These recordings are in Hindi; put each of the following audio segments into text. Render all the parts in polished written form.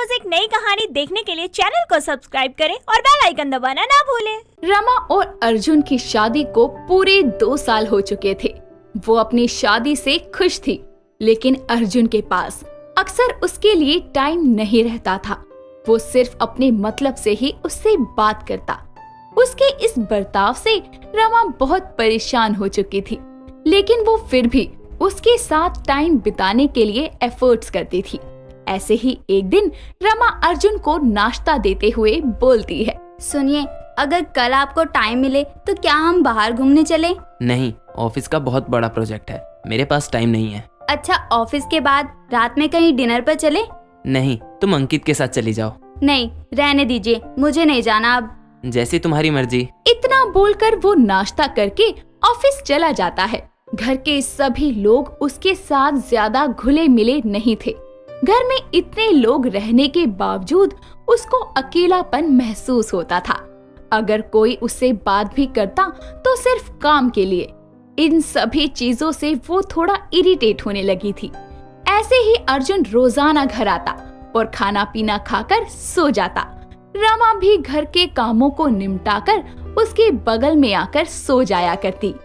रोज एक नई कहानी देखने के लिए चैनल को सब्सक्राइब करें और बेल आइकन दबाना ना भूलें। रमा और अर्जुन की शादी को पूरे 2 साल हो चुके थे। वो अपनी शादी से खुश थी, लेकिन अर्जुन के पास अक्सर उसके लिए टाइम नहीं रहता था। वो सिर्फ अपने मतलब से ही उससे बात करता। उसके इस बर्ताव से रमा बहुत परेशान हो चुकी थी, लेकिन वो फिर भी उसके साथ टाइम बिताने के लिए एफर्ट्स करती थी। ऐसे ही एक दिन रमा अर्जुन को नाश्ता देते हुए बोलती है, सुनिए, अगर कल आपको टाइम मिले तो क्या हम बाहर घूमने चले? नहीं, ऑफिस का बहुत बड़ा प्रोजेक्ट है, मेरे पास टाइम नहीं है। अच्छा, ऑफिस के बाद रात में कहीं डिनर पर चले? नहीं, तुम अंकित के साथ चली जाओ। नहीं, रहने दीजिए, मुझे नहीं जाना अब। जैसी तुम्हारी मर्जी। इतना बोलकर वो नाश्ता करके ऑफिस चला जाता है। घर के सभी लोग उसके साथ ज्यादा घुले मिले नहीं थे। घर में इतने लोग रहने के बावजूद उसको अकेलापन महसूस होता था। अगर कोई उससे बात भी करता तो सिर्फ काम के लिए। इन सभी चीजों से वो थोड़ा इरिटेट होने लगी थी। ऐसे ही अर्जुन रोजाना घर आता और खाना पीना खाकर सो जाता। रमा भी घर के कामों को निपटाकर उसके बगल में आकर सो जाया करती।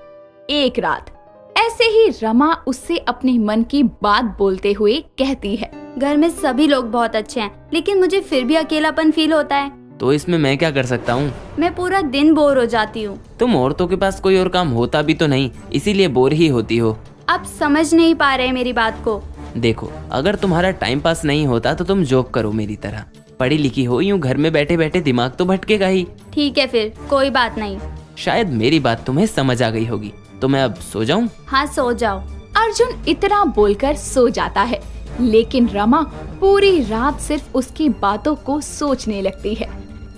एक रात ऐसे ही रमा उससे अपने मन की बात बोलते हुए कहती है, घर में सभी लोग बहुत अच्छे हैं, लेकिन मुझे फिर भी अकेलापन फील होता है। तो इसमें मैं क्या कर सकता हूँ? मैं पूरा दिन बोर हो जाती हूँ। तुम औरतों के पास कोई और काम होता भी तो नहीं, इसीलिए बोर ही होती हो। आप समझ नहीं पा रहे मेरी बात को। देखो, अगर तुम्हारा टाइम पास नहीं होता तो तुम जॉब करो मेरी तरह। पढ़ी लिखी हो, यूँ घर में बैठे बैठे दिमाग तो भटकेगा ही। ठीक है, फिर कोई बात नहीं। शायद मेरी बात तुम्हें समझ आ गई होगी, तो मैं अब सो जाऊं? हाँ, सो जाओ। अर्जुन इतना बोलकर सो जाता है, लेकिन रमा पूरी रात सिर्फ उसकी बातों को सोचने लगती है।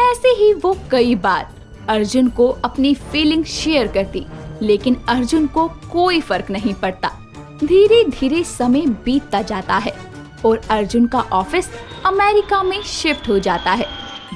ऐसे ही वो कई बार अर्जुन को अपनी फीलिंग शेयर करती, लेकिन अर्जुन को कोई फर्क नहीं पड़ता। धीरे धीरे समय बीतता जाता है और अर्जुन का ऑफिस अमेरिका में शिफ्ट हो जाता है।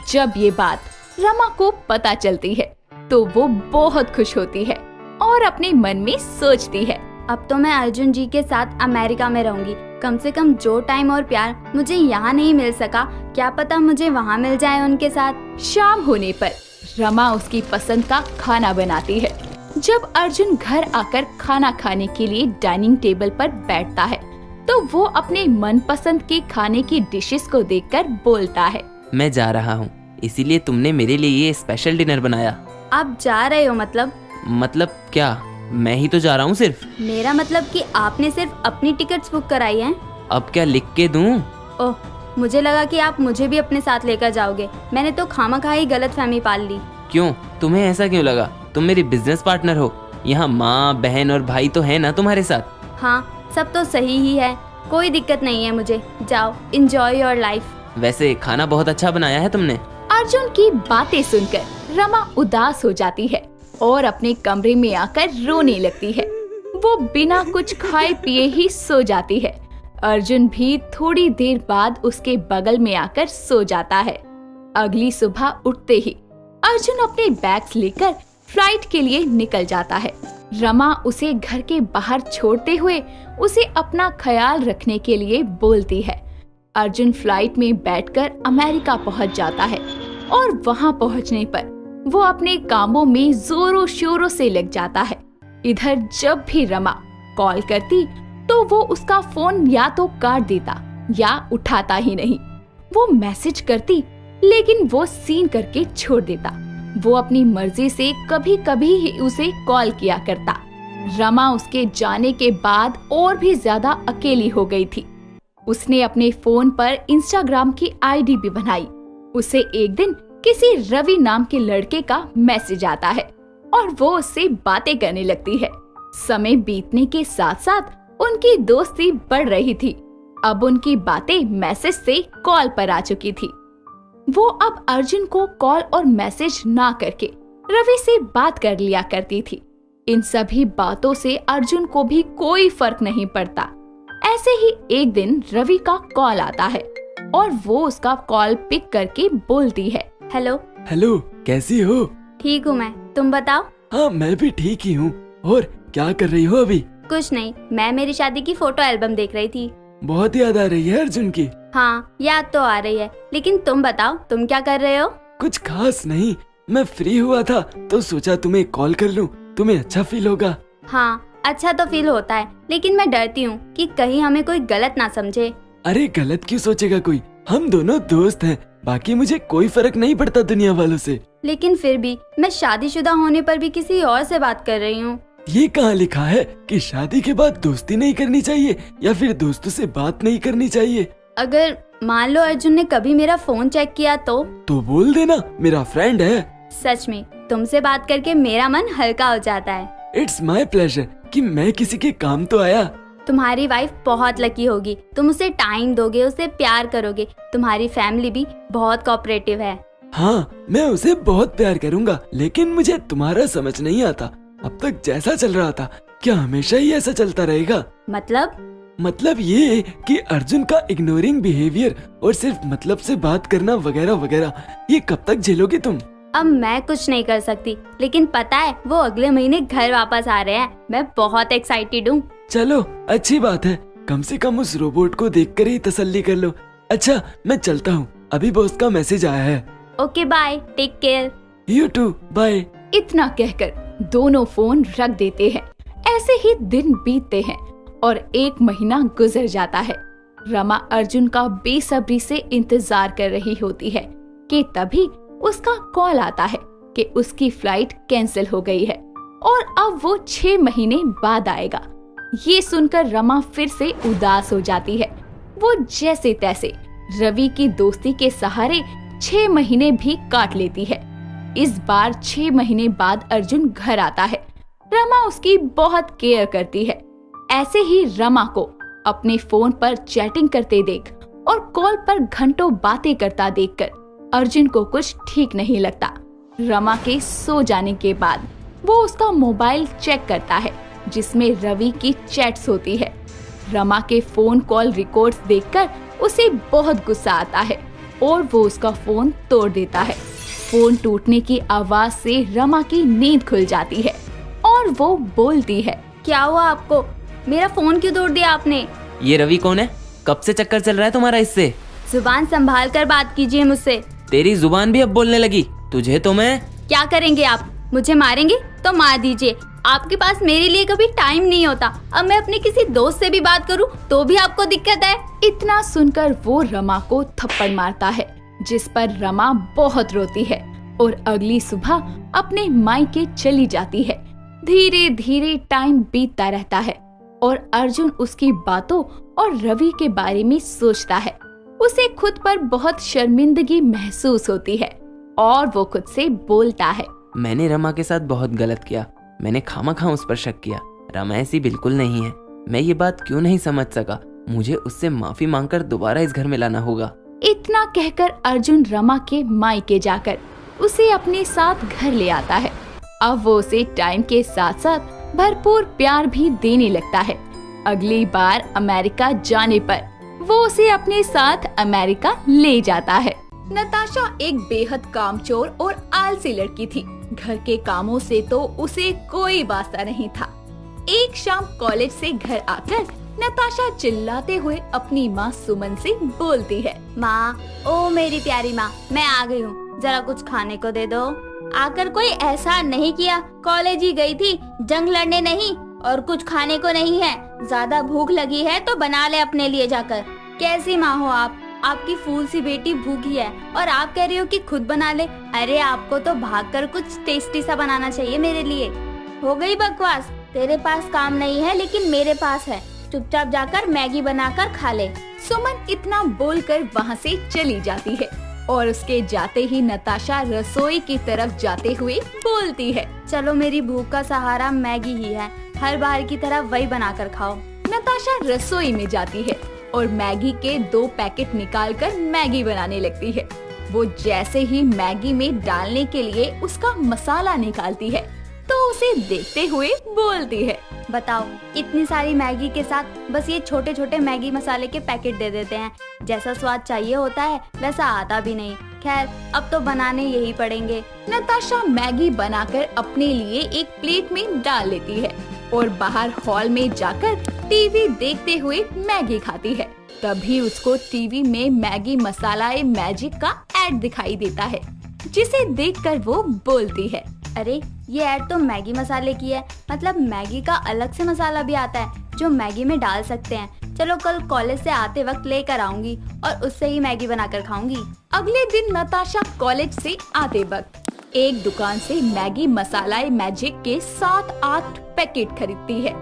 जब ये बात रमा को पता चलती है तो वो बहुत खुश होती है और अपने मन में सोचती है, अब तो मैं अर्जुन जी के साथ अमेरिका में रहूंगी। कम से कम जो टाइम और प्यार मुझे यहाँ नहीं मिल सका, क्या पता मुझे वहाँ मिल जाए उनके साथ। शाम होने पर रमा उसकी पसंद का खाना बनाती है। जब अर्जुन घर आकर खाना खाने के लिए डाइनिंग टेबल पर बैठता है तो वो अपने मनपसंद के खाने की डिशेस को देखकर बोलता है, मैं जा रहा हूँ, इसीलिए तुमने मेरे लिए ये स्पेशल डिनर बनाया। आप जा रहे हो? मतलब क्या? मैं ही तो जा रहा हूँ सिर्फ। मेरा मतलब कि आपने सिर्फ अपनी टिकट्स बुक कराई हैं। अब क्या लिख के दूँ? ओह, मुझे लगा कि आप मुझे भी अपने साथ लेकर जाओगे। मैंने तो खामखाई गलतफहमी पाल ली। क्यों? तुम्हें ऐसा क्यों लगा? तुम मेरी बिजनेस पार्टनर हो। यहाँ माँ, बहन और भाई तो है ना तुम्हारे साथ? हाँ, सब तो सही ही है, कोई दिक्कत नहीं है मुझे। जाओ, एंजॉय योर लाइफ। वैसे खाना बहुत अच्छा बनाया है तुमने। अर्जुन की बातें सुनकर रमा उदास हो जाती है और अपने कमरे में आकर रोने लगती है। वो बिना कुछ खाए पिए ही सो जाती है। अर्जुन भी थोड़ी देर बाद उसके बगल में आकर सो जाता है। अगली सुबह उठते ही अर्जुन अपने बैग्स लेकर फ्लाइट के लिए निकल जाता है। रमा उसे घर के बाहर छोड़ते हुए उसे अपना ख्याल रखने के लिए बोलती है। अर्जुन फ्लाइट में बैठकर अमेरिका पहुंच जाता है और वहां पहुंचने पर वो अपने कामों में जोरों शोरों से लग जाता है। इधर जब भी रमा कॉल करती तो वो उसका फोन या तो काट देता या उठाता ही नहीं। वो मैसेज करती, लेकिन वो सीन करके छोड़ देता। वो अपनी मर्जी से कभी कभी ही उसे कॉल किया करता। रमा उसके जाने के बाद और भी ज्यादा अकेली हो गई थी। उसने अपने फोन पर इंस्टाग्राम की आईडी भी बनाई। उसे एक दिन किसी रवि नाम के लड़के का मैसेज आता है और वो उससे बातें करने लगती है। समय बीतने के साथ साथ उनकी दोस्ती बढ़ रही थी। अब उनकी बातें मैसेज से कॉल पर आ चुकी थी। वो अब अर्जुन को कॉल और मैसेज ना करके रवि से बात कर लिया करती थी। इन सभी बातों से अर्जुन को भी कोई फर्क नहीं पड़ता। ऐसे ही एक दिन रवि का कॉल आता है और वो उसका कॉल पिक करके बोलती है, हेलो। हेलो, कैसी हो? ठीक हूँ मैं, तुम बताओ। हाँ, मैं भी ठीक ही हूँ। और क्या कर रही हो अभी? कुछ नहीं, मैं मेरी शादी की फोटो एल्बम देख रही थी। बहुत याद आ रही है अर्जुन की। हाँ, याद तो आ रही है, लेकिन तुम बताओ, तुम क्या कर रहे हो? कुछ खास नहीं, मैं फ्री हुआ था तो सोचा तुम्हें कॉल कर लूं, तुम्हें अच्छा फील होगा। हाँ, अच्छा तो फील होता है, लेकिन मैं डरती हूँ कि कहीं हमें कोई गलत ना समझे। अरे गलत क्यों सोचेगा कोई, हम दोनों दोस्त हैं, बाकी मुझे कोई फर्क नहीं पड़ता दुनिया वालों से। लेकिन फिर भी मैं शादीशुदा होने पर भी किसी और से बात कर रही हूँ। ये कहाँ लिखा है कि शादी के बाद दोस्ती नहीं करनी चाहिए या फिर दोस्तों से बात नहीं करनी चाहिए? अगर मान लो अर्जुन ने कभी मेरा फोन चेक किया तो बोल देना, मेरा फ्रेंड है। सच में तुमसे बात करके मेरा मन हल्का हो जाता है। इट्स माई प्लेजर कि मैं किसी के काम तो आया। तुम्हारी वाइफ बहुत लकी होगी, तुम उसे टाइम दोगे, उसे प्यार करोगे। तुम्हारी फैमिली भी बहुत कोऑपरेटिव है। हाँ, मैं उसे बहुत प्यार करूंगा, लेकिन मुझे तुम्हारा समझ नहीं आता। अब तक जैसा चल रहा था, क्या हमेशा ही ऐसा चलता रहेगा? मतलब ये कि अर्जुन का इग्नोरिंग बिहेवियर और सिर्फ मतलब से बात करना वगैरह वगैरह, ये कब तक झेलोगी तुम? अब मैं कुछ नहीं कर सकती, लेकिन पता है वो अगले महीने घर वापस आ रहे हैं। मैं बहुत एक्साइटेड हूँ। चलो अच्छी बात है, कम से कम उस रोबोट को देखकर ही तसल्ली कर लो। अच्छा मैं चलता हूँ, अभी बॉस का मैसेज आया है। Okay bye, take care. You too, bye. इतना कहकर दोनों फोन रख देते हैं। ऐसे ही दिन बीतते हैं और 1 महीना गुजर जाता है। रमा अर्जुन का बेसब्री से इंतजार कर रही होती है कि तभी उसका कॉल आता है कि उसकी फ्लाइट कैंसिल हो गई है और अब वो 6 महीने बाद आएगा। ये सुनकर रमा फिर से उदास हो जाती है। वो जैसे तैसे रवि की दोस्ती के सहारे 6 महीने भी काट लेती है। इस बार 6 महीने बाद अर्जुन घर आता है। रमा उसकी बहुत केयर करती है। ऐसे ही रमा को अपने फोन पर चैटिंग करते देख और कॉल पर घंटों बातें करता देखकर अर्जुन को कुछ ठीक नहीं लगता। रमा के सो जाने के बाद वो उसका मोबाइल चेक करता है जिसमें रवि की चैट्स होती है। रमा के फोन कॉल रिकॉर्ड्स देखकर उसे बहुत गुस्सा आता है और वो उसका फोन तोड़ देता है। फोन टूटने की आवाज से रमा की नींद खुल जाती है और वो बोलती है, क्या हुआ आपको? मेरा फोन क्यों तोड़ दिया आपने? ये रवि कौन है? कब से चक्कर चल रहा है तुम्हारा इससे? जुबान संभाल कर बात कीजिए मुझसे। तेरी जुबान भी अब बोलने लगी। तुझे तो मैं... क्या करेंगे आप? मुझे मारेंगे तो मार दीजिए। आपके पास मेरे लिए कभी टाइम नहीं होता। अब मैं अपने किसी दोस्त से भी बात करूं तो भी आपको दिक्कत है। इतना सुनकर वो रमा को थप्पड़ मारता है जिस पर रमा बहुत रोती है और अगली सुबह अपने मायके चली जाती है। धीरे धीरे टाइम बीतता रहता है और अर्जुन उसकी बातों और रवि के बारे में सोचता है। उसे खुद पर बहुत शर्मिंदगी महसूस होती है और वो खुद से बोलता है, मैंने रमा के साथ बहुत गलत किया। मैंने खामखा उस पर शक किया। रमा ऐसी बिल्कुल नहीं है। मैं ये बात क्यों नहीं समझ सका? मुझे उससे माफी मांगकर दोबारा इस घर में लाना होगा। इतना कहकर अर्जुन रमा के मायके जाकर उसे अपने साथ घर ले आता है। अब वो उसे टाइम के साथ साथ भरपूर प्यार भी देने लगता है। अगली बार अमेरिका जाने पर वो उसे अपने साथ अमेरिका ले जाता है। नताशा एक बेहद कामचोर और आलसी लड़की थी। घर के कामों से तो उसे कोई वास्ता नहीं था। एक शाम कॉलेज से घर आकर नताशा चिल्लाते हुए अपनी माँ सुमन से बोलती है, माँ, ओ मेरी प्यारी माँ, मैं आ गई हूँ, जरा कुछ खाने को दे दो। आकर कोई ऐसा नहीं किया, कॉलेज ही गई थी, जंग लड़ने नहीं, और कुछ खाने को नहीं है। ज्यादा भूख लगी है तो बना ले अपने लिए जाकर। कैसी माँ हो आप? आपकी फूल सी बेटी भूखी है और आप कह रही हो कि खुद बना ले। अरे आपको तो भागकर कुछ टेस्टी सा बनाना चाहिए मेरे लिए। हो गई बकवास। तेरे पास काम नहीं है लेकिन मेरे पास है। चुपचाप जाकर मैगी बनाकर खा ले। सुमन इतना बोलकर वहाँ से चली जाती है और उसके जाते ही नताशा रसोई की तरफ जाते हुए बोलती है, चलो मेरी भूख का सहारा मैगी ही है, हर बार की तरह वही बनाकर खाओ। नताशा रसोई में जाती है और मैगी के 2 पैकेट निकालकर मैगी बनाने लगती है। वो जैसे ही मैगी में डालने के लिए उसका मसाला निकालती है तो उसे देखते हुए बोलती है, बताओ, इतनी सारी मैगी के साथ बस ये छोटे छोटे मैगी मसाले के पैकेट दे देते हैं। जैसा स्वाद चाहिए होता है वैसा आता भी नहीं। खैर, अब तो बनाने यही पड़ेंगे। नताशा मैगी बनाकर अपने लिए एक प्लेट में डाल लेती है और बाहर हॉल में जाकर टीवी देखते हुए मैगी खाती है। तभी उसको टीवी में मैगी मसाला मैजिक का ऐड दिखाई देता है, जिसे देखकर वो बोलती है, अरे ये ऐड तो मैगी मसाले की है, मतलब मैगी का अलग से मसाला भी आता है जो मैगी में डाल सकते हैं। चलो कल कॉलेज से आते वक्त लेकर आऊंगी और उससे ही मैगी बनाकर खाऊंगी। अगले दिन नताशा कॉलेज से आते वक्त एक दुकान से मैगी मसाला मैजिक के 7-8 पैकेट खरीदती है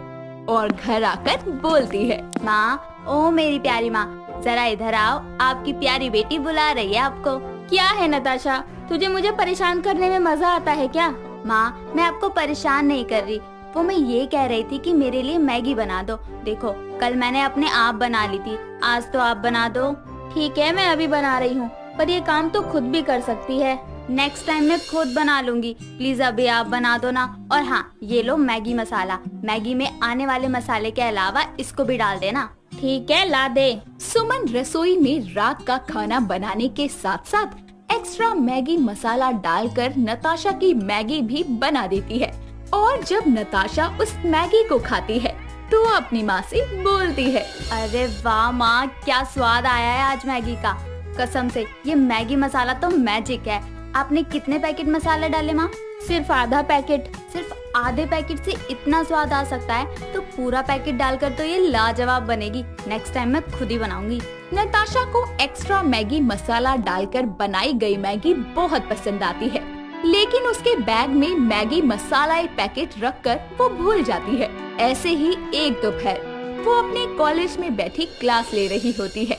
और घर आकर बोलती है, माँ, ओ मेरी प्यारी माँ, जरा इधर आओ, आपकी प्यारी बेटी बुला रही है आपको। क्या है नताशा, तुझे मुझे परेशान करने में मजा आता है क्या? माँ, मैं आपको परेशान नहीं कर रही, वो मैं ये कह रही थी कि मेरे लिए मैगी बना दो। देखो कल मैंने अपने आप बना ली थी, आज तो आप बना दो। ठीक है, मैं अभी बना रही हूँ, पर ये काम तो खुद भी कर सकती है। नेक्स्ट टाइम मैं खुद बना लूंगी, प्लीज अभी आप बना दो ना। और हाँ, ये लो मैगी मसाला, मैगी में आने वाले मसाले के अलावा इसको भी डाल देना। ठीक है, ला दे। सुमन रसोई में रात का खाना बनाने के साथ साथ एक्स्ट्रा मैगी मसाला डालकर नताशा की मैगी भी बना देती है। और जब नताशा उस मैगी को खाती है तो अपनी माँ से बोलती है, अरे वाह माँ, क्या स्वाद आया है आज मैगी का। कसम से ये मैगी मसाला तो मैजिक है। आपने कितने पैकेट मसाला डाले माँ? सिर्फ आधा पैकेट। सिर्फ आधे पैकेट से इतना स्वाद आ सकता है तो पूरा पैकेट डालकर तो ये लाजवाब बनेगी। नेक्स्ट टाइम मैं खुद ही बनाऊंगी। नताशा को एक्स्ट्रा मैगी मसाला डालकर बनाई गई मैगी बहुत पसंद आती है, लेकिन उसके बैग में मैगी मसाला पैकेट रखकर वो भूल जाती है। ऐसे ही एक दोपहर वो अपने कॉलेज में बैठी क्लास ले रही होती है,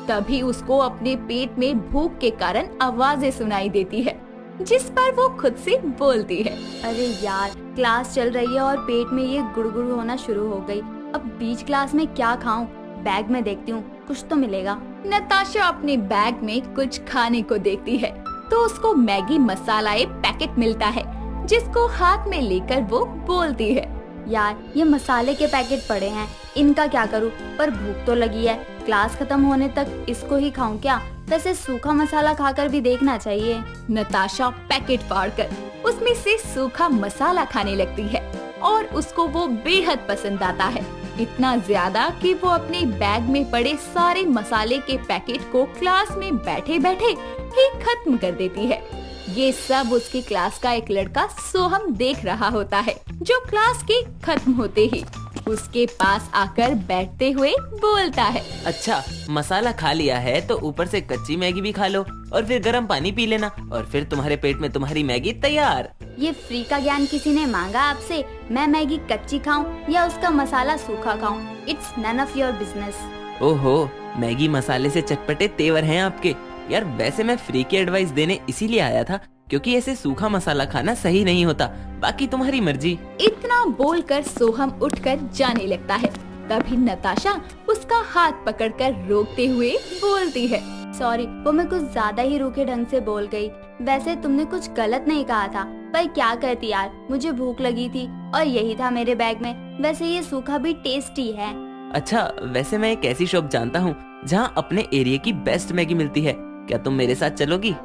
तभी उसको अपने पेट में भूख के कारण आवाजें सुनाई देती है, जिस पर वो खुद से बोलती है, अरे यार, क्लास चल रही है और पेट में ये गुड़गुड़ होना शुरू हो गई। अब बीच क्लास में क्या खाऊं? बैग में देखती हूँ, कुछ तो मिलेगा। नताशा अपने बैग में कुछ खाने को देखती है तो उसको मैगी मसाला पैकेट मिलता है, जिसको हाथ में लेकर वो बोलती है, यार ये मसाले के पैकेट पड़े हैं, इनका क्या करूं? पर भूख तो लगी है, क्लास खत्म होने तक इसको ही खाऊं क्या? वैसे सूखा मसाला खाकर भी देखना चाहिए। नताशा पैकेट फाड़कर उसमें से सूखा मसाला खाने लगती है और उसको वो बेहद पसंद आता है, इतना ज्यादा कि वो अपने बैग में पड़े सारे मसाले के पैकेट को क्लास में बैठे बैठे ही खत्म कर देती है। ये सब उसकी क्लास का एक लड़का सोहम देख रहा होता है, जो क्लास के खत्म होते ही उसके पास आकर बैठते हुए बोलता है, अच्छा, मसाला खा लिया है तो ऊपर से कच्ची मैगी भी खा लो और फिर गर्म पानी पी लेना और फिर तुम्हारे पेट में तुम्हारी मैगी तैयार। ये फ्री का ज्ञान किसी ने मांगा आपसे? मैं मैगी कच्ची खाऊं या उसका मसाला सूखा खाऊं? It's none of your business. ओहो, मैगी मसाले से चटपटे तेवर हैं आपके। यार वैसे मैं फ्री की एडवाइस देने इसीलिए आया था क्योंकि ऐसे सूखा मसाला खाना सही नहीं होता, बाकी तुम्हारी मर्जी। इतना बोलकर सोहम उठकर जाने लगता है। तभी नताशा उसका हाथ पकड़कर रोकते हुए बोलती है, सॉरी, वो मैं कुछ ज्यादा ही रूखे ढंग से बोल गई। वैसे तुमने कुछ गलत नहीं कहा था, पर क्या करती यार, मुझे भूख लगी थी और यही था मेरे बैग में। वैसे ये सूखा भी टेस्टी है। अच्छा, वैसे मैं एक ऐसी शॉप जानता हूँ जहाँ अपने एरिया की बेस्ट मैगी मिलती है, क्या तुम मेरे साथ चलोगी?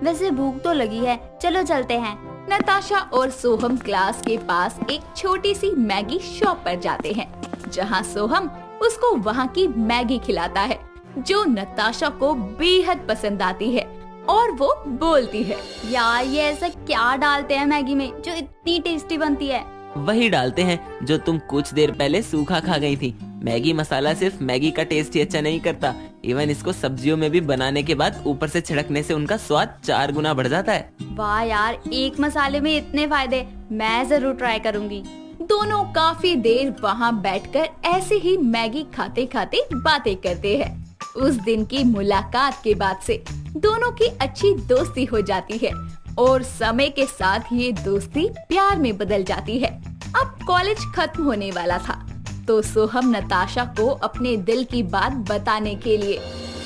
वैसे भूख तो लगी है, चलो चलते हैं। नताशा और सोहम क्लास के पास एक छोटी सी मैगी शॉप पर जाते हैं, जहाँ सोहम उसको वहाँ की मैगी खिलाता है, जो नताशा को बेहद पसंद आती है और वो बोलती है, यार ये ऐसा क्या डालते हैं मैगी में जो इतनी टेस्टी बनती है? वही डालते हैं जो तुम कुछ देर पहले सूखा खा गई थी। मैगी मसाला सिर्फ मैगी का टेस्ट ही अच्छा नहीं करता, इवन इसको सब्जियों में भी बनाने के बाद ऊपर से छिड़कने से उनका स्वाद 4 गुना बढ़ जाता है। वाह यार, एक मसाले में इतने फायदे, मैं जरूर ट्राई करूंगी। दोनों काफी देर वहाँ बैठकर ऐसे ही मैगी खाते खाते बातें करते हैं। उस दिन की मुलाकात के बाद से दोनों की अच्छी दोस्ती हो जाती है और समय के साथ ये दोस्ती प्यार में बदल जाती है। अब कॉलेज खत्म होने वाला था तो सोहम नताशा को अपने दिल की बात बताने के लिए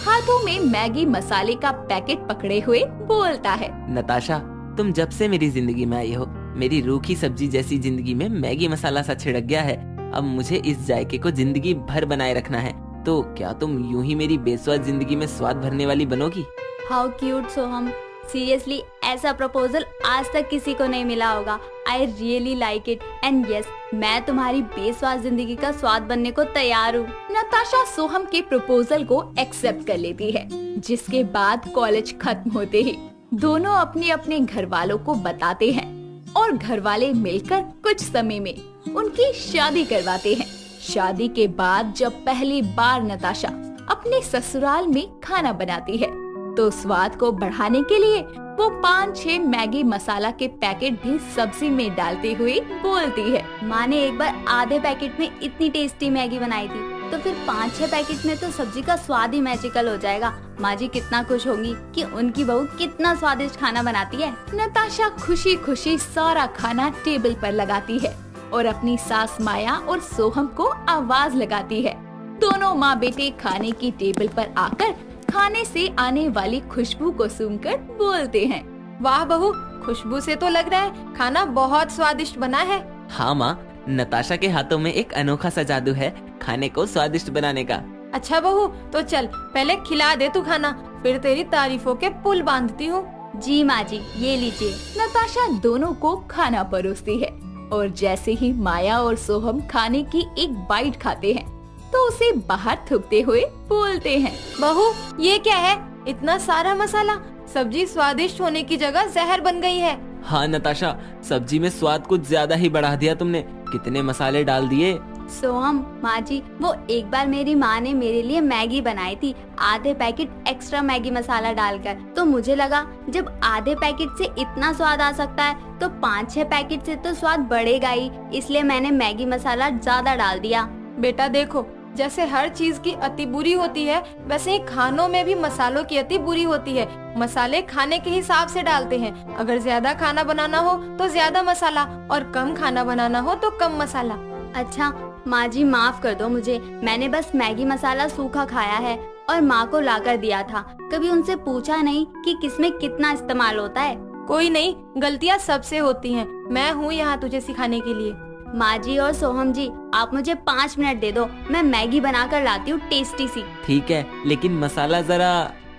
हाथों में मैगी मसाले का पैकेट पकड़े हुए बोलता है, नताशा, तुम जब से मेरी जिंदगी में आई हो, मेरी रूखी सब्जी जैसी जिंदगी में मैगी मसाला सा छिड़क गया है। अब मुझे इस जायके को जिंदगी भर बनाए रखना है, तो क्या तुम यूं ही मेरी बेस्वाद जिंदगी में स्वाद भरने वाली बनोगी? हाउ क्यूट सोहम, सीरियसली ऐसा प्रपोजल आज तक किसी को नहीं मिला होगा I really like it and yes, मैं तुम्हारी बेस्वाद जिंदगी का स्वाद बनने को तैयार हूँ। नताशा सोहम के प्रपोजल को एक्सेप्ट कर लेती है, जिसके बाद कॉलेज खत्म होते ही दोनों अपने अपने घर वालों को बताते हैं और घर वाले मिलकर कुछ समय में उनकी शादी करवाते हैं। शादी के बाद जब पहली बार नताशा अपने ससुराल में खाना बनाती है तो स्वाद को बढ़ाने के लिए वो 5-6 मैगी मसाला के पैकेट भी सब्जी में डालते हुए बोलती है, माँ ने एक बार आधे पैकेट में इतनी टेस्टी मैगी बनाई थी, तो फिर 5-6 पैकेट में तो सब्जी का स्वाद ही मैजिकल हो जाएगा। माँ जी कितना खुश होंगी कि उनकी बहू कितना स्वादिष्ट खाना बनाती है। नताशा खुशी खुशी सारा खाना टेबल पर लगाती है और अपनी सास माया और सोहम को आवाज लगाती है। दोनों माँ बेटे खाने की टेबल पर आकर खाने से आने वाली खुशबू को सूंघकर बोलते हैं, वाह बहू, खुशबू से तो लग रहा है खाना बहुत स्वादिष्ट बना है। हाँ माँ, नताशा के हाथों में एक अनोखा सा जादू है खाने को स्वादिष्ट बनाने का। अच्छा बहू, तो चल पहले खिला दे तू खाना, फिर तेरी तारीफों के पुल बांधती हूँ। जी माँ जी, ये लीजिए। नताशा दोनों को खाना परोसती है और जैसे ही माया और सोहम खाने की एक बाइट खाते हैं तो उसे बाहर थूकते हुए बोलते हैं, बहू ये क्या है, इतना सारा मसाला, सब्जी स्वादिष्ट होने की जगह जहर बन गई है। हाँ नताशा, सब्जी में स्वाद कुछ ज्यादा ही बढ़ा दिया तुमने, कितने मसाले डाल दिए। सोहम, माँ जी, वो एक बार मेरी माँ ने मेरे लिए मैगी बनाई थी आधे पैकेट एक्स्ट्रा मैगी मसाला डालकर, तो मुझे लगा जब आधे पैकेट से इतना स्वाद आ सकता है तो 5-6 पैकेट से तो स्वाद बढ़ेगा ही, इसलिए मैंने मैगी मसाला ज्यादा डाल दिया। बेटा देखो, जैसे हर चीज की अति बुरी होती है, वैसे ही खानों में भी मसालों की अति बुरी होती है। मसाले खाने के हिसाब से डालते हैं, अगर ज्यादा खाना बनाना हो तो ज्यादा मसाला और कम खाना बनाना हो तो कम मसाला। अच्छा माँ जी, माफ कर दो मुझे, मैंने बस मैगी मसाला सूखा खाया है और माँ को लाकर दिया था, कभी उनसे पूछा नहीं कि किसमें कितना इस्तेमाल होता है। कोई नहीं, गलतियाँ सबसे होती हैं, मैं हूँ यहाँ तुझे सिखाने के लिए। माँ जी और सोहम जी, आप मुझे 5 मिनट दे दो, मैं मैगी बना कर लाती हूँ टेस्टी सी। ठीक है, लेकिन मसाला जरा।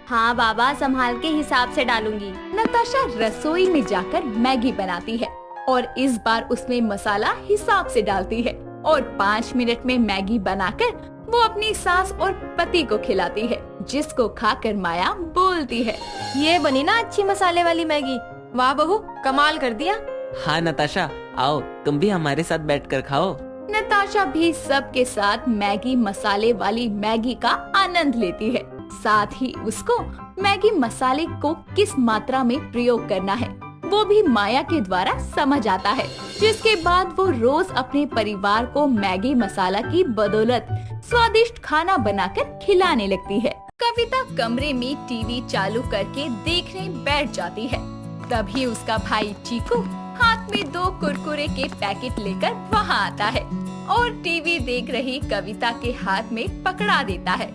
हाँ बाबा, संभाल के हिसाब से डालूंगी। नताशा रसोई में जाकर मैगी बनाती है और इस बार उसमें मसाला हिसाब से डालती है और 5 मिनट में मैगी बनाकर वो अपनी सास और पति को खिलाती है, जिसको खाकर माया बोलती है, ये बनी ना अच्छी मसाले वाली मैगी, वाह बहू कमाल कर दिया। हाँ नताशा, आओ तुम भी हमारे साथ बैठकर खाओ। नताशा भी सबके साथ मैगी मसाले वाली मैगी का आनंद लेती है। साथ ही उसको मैगी मसाले को किस मात्रा में प्रयोग करना है वो भी माया के द्वारा समझ आता है, जिसके बाद वो रोज अपने परिवार को मैगी मसाला की बदौलत स्वादिष्ट खाना बनाकर खिलाने लगती है। कविता कमरे में टीवी चालू करके देखने बैठ जाती है। तभी उसका भाई चीकू हाथ में 2 कुरकुरे के पैकेट लेकर वहाँ आता है और टीवी देख रही कविता के हाथ में पकड़ा देता है।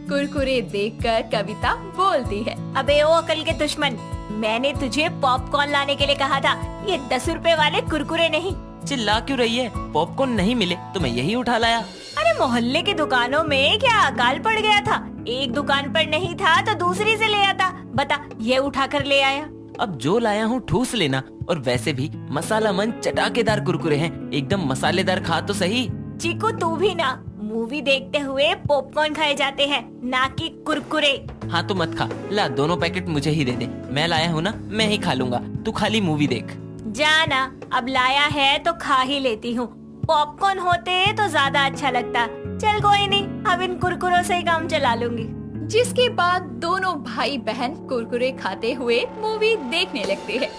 कुरकुरे देखकर कविता बोलती है, अबे ओ अकल के दुश्मन, मैंने तुझे पॉपकॉर्न लाने के लिए कहा था, ये 10 रुपए वाले कुरकुरे नहीं। चिल्ला क्यों रही है? पॉपकॉर्न नहीं मिले तो मैं यही उठा लाया। अरे मोहल्ले की दुकानों में क्या अकाल पड़ गया था? एक दुकान पर नहीं था तो दूसरी से ले आता। बता, ये उठा कर ले आया। अब जो लाया हूँ ठूस लेना, और वैसे भी मसाला मन चटाकेदार कुरकुरे हैं, एकदम मसालेदार, खा तो सही। चीकू तू भी ना, मूवी देखते हुए पॉपकॉर्न खाए जाते हैं, ना कि कुरकुरे। हाँ तो मत खा, ला दोनों पैकेट मुझे ही दे दे, मैं लाया हूँ ना, मैं ही खा लूंगा, तू खाली मूवी देख। जाना, अब लाया है तो खा ही लेती हूँ, पॉपकॉर्न होते तो ज्यादा अच्छा लगता। चल कोई नहीं, अब इन कुरकुरों से ही काम चला लूंगी। जिसके बाद दोनों भाई बहन कुरकुरे खाते हुए मूवी देखने लगते हैं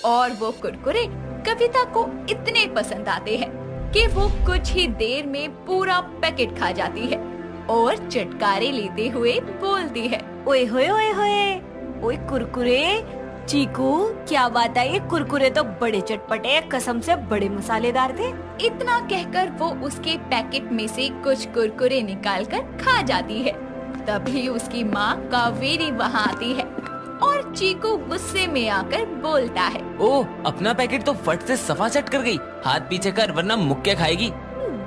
और वो कुरकुरे कविता को इतने पसंद आते हैं कि वो कुछ ही देर में पूरा पैकेट खा जाती है और चटकारे लेते हुए बोलती है, ओए होए ओए होए, ओए कुरकुरे, चीकू क्या बात है, ये कुरकुरे तो बड़े चटपटे, कसम से बड़े मसालेदार थे। इतना कहकर वो उसके पैकेट में से कुछ कुरकुरे निकालकर खा जाती है। तभी उसकी माँ कावेरी वहाँ आती है और चीकू गुस्से में आकर बोलता है, ओह अपना पैकेट तो फट से सफा चट कर गई, हाथ पीछे कर वरना मुक्के खाएगी।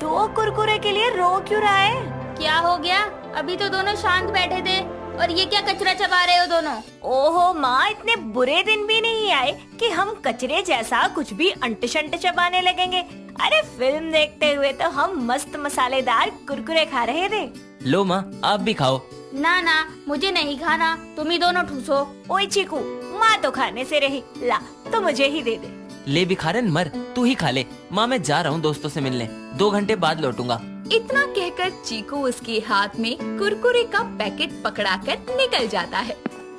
2 कुरकुरे के लिए रो क्यों रहा है? क्या हो गया? अभी तो दोनों शांत बैठे थे और और ये क्या कचरा चबा रहे हो दोनों? ओहो माँ, इतने बुरे दिन भी नहीं आए कि हम कचरे जैसा कुछ भी अंट शंट चबाने लगेंगे। अरे फिल्म देखते हुए तो हम मस्त मसालेदार कुरकुरे खा रहे थे। लो माँ, आप भी खाओ। ना ना, मुझे नहीं खाना, तुम ही दोनों ठूसो। ओए चीकू, माँ तो खाने से रही, ला तो मुझे ही दे दे। ले भिखारन मर, तू ही खा ले। माँ मैं जा रहा हूँ दोस्तों से मिलने, 2 घंटे बाद लौटूंगा। इतना कहकर चीकू उसके हाथ में कुरकुरे का पैकेट पकड़ाकर निकल जाता है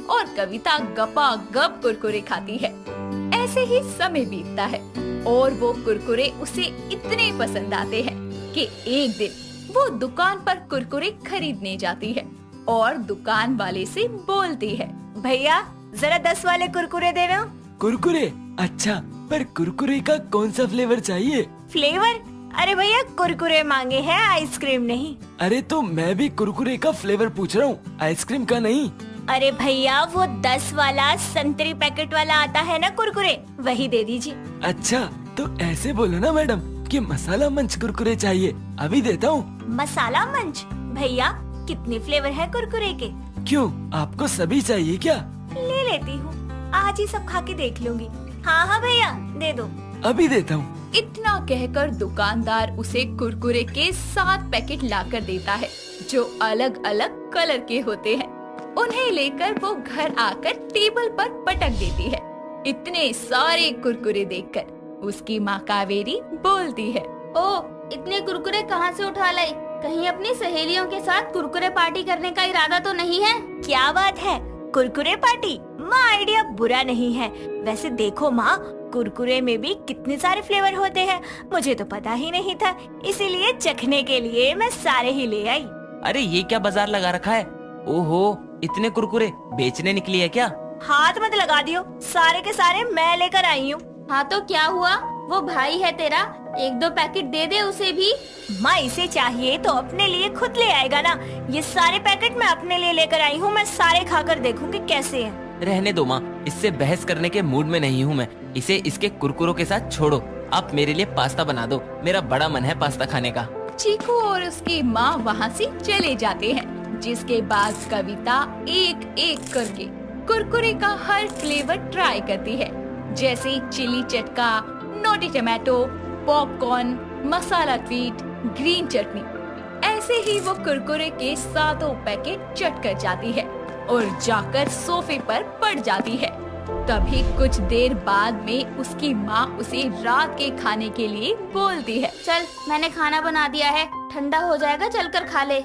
और कविता गपा गप कुरकुरे खाती है। ऐसे ही समय बीतता है और वो कुरकुरे उसे इतने पसंद आते हैं कि एक दिन वो दुकान पर कुरकुरे खरीदने जाती है और दुकान वाले से बोलती है, भैया जरा 10 वाले कुरकुरे देना। कुरकुरे? अच्छा, पर कुरकुरे का कौन सा फ्लेवर चाहिए? फ्लेवर? अरे भैया कुरकुरे मांगे हैं, आइसक्रीम नहीं। अरे तो मैं भी कुरकुरे का फ्लेवर पूछ रहा हूँ, आइसक्रीम का नहीं। अरे भैया वो 10 वाला संतरी पैकेट वाला आता है ना कुरकुरे, वही दे दीजिए। अच्छा तो ऐसे बोलो ना मैडम कि मसाला मंच कुरकुरे चाहिए, अभी देता हूँ। मसाला मंच? भैया कितने फ्लेवर है कुरकुरे के? क्यों, आपको सभी चाहिए क्या? ले लेती हूँ, आज ही सब खा के देख लूंगी। हाँ हाँ भैया दे दो। अभी देता हूँ। इतना कहकर दुकानदार उसे कुरकुरे के 7 पैकेट लाकर देता है जो अलग अलग कलर के होते हैं। उन्हें लेकर वो घर आकर टेबल पर पटक देती है। इतने सारे कुरकुरे देखकर उसकी माँ कावेरी बोलती है, ओ, इतने कुरकुरे कहाँ से उठा लाई? कहीं अपनी सहेलियों के साथ कुरकुरे पार्टी करने का इरादा तो नहीं है? क्या बात है, कुरकुरे पार्टी? माँ आइडिया बुरा नहीं है। वैसे देखो माँ, कुरकुरे में भी कितने सारे फ्लेवर होते हैं, मुझे तो पता ही नहीं था, इसीलिए चखने के लिए मैं सारे ही ले आई। अरे ये क्या बाजार लगा रखा है? ओहो, इतने कुरकुरे बेचने निकली है क्या? हाथ मत लगा दियो, सारे के सारे मैं लेकर आई हूँ। हाँ तो क्या हुआ, वो भाई है तेरा, 1-2 पैकेट दे दे उसे भी। माँ इसे चाहिए तो अपने लिए खुद ले आएगा ना, ये सारे पैकेट मैं अपने लिए लेकर आई हूँ, मैं सारे खाकर देखूंगी कैसे हैं। रहने दो माँ, इससे बहस करने के मूड में नहीं हूँ मैं। इसे इसके कुरकुरों के साथ छोड़ो। आप मेरे लिए पास्ता बना दो, मेरा बड़ा मन है पास्ता खाने का। चीकू और उसकी माँ वहाँ से चले जाते हैं, जिसके बाद कविता एक एक करके कुरकुरे का हर फ्लेवर ट्राई करती है, जैसे चिली चटका, नोटी टमाटो, पॉपकॉर्न, मसाला ट्वीट, ग्रीन चटनी। ऐसे ही वो कुरकुरे के 7 पैकेट चट कर जाती है और जाकर सोफे पर पड़ जाती है। तभी कुछ देर बाद में उसकी माँ उसे रात के खाने के लिए बोलती है, चल मैंने खाना बना दिया है, ठंडा हो जाएगा, चलकर खा ले।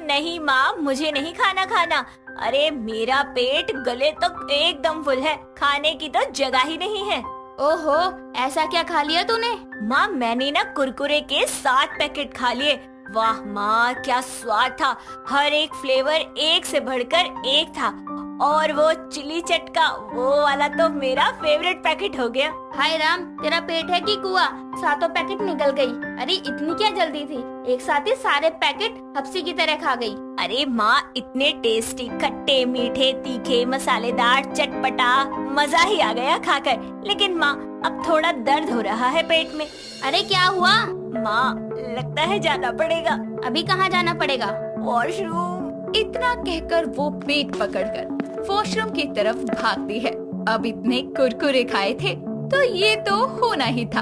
नहीं माँ, मुझे नहीं खाना। अरे मेरा पेट गले तक एकदम फुल है, खाने की तो जगह ही नहीं है। ओहो, ऐसा क्या खा लिया तूने? माँ मैंने ना कुरकुरे के 7 पैकेट खा लिए। वाह माँ, क्या स्वाद था, हर एक फ्लेवर एक से बढ़कर एक था। और वो चिली चटका, वो वाला तो मेरा फेवरेट पैकेट हो गया। हाय राम, तेरा पेट है कि कुआ? 7 पैकेट निकल गई। अरे इतनी क्या जल्दी थी, एक साथ ही सारे पैकेट हफ्सी की तरह खा गई। अरे माँ, इतने टेस्टी, खट्टे मीठे तीखे मसालेदार चटपटा, मजा ही आ गया खाकर। लेकिन माँ अब थोड़ा दर्द हो रहा है पेट में। अरे क्या हुआ? माँ लगता है जाना पड़ेगा। अभी कहाँ जाना पड़ेगा? वॉशरूम। इतना कहकर वो पेट पकड़कर वॉशरूम की तरफ भागती है। अब इतने कुरकुरे खाए थे तो ये तो होना ही था,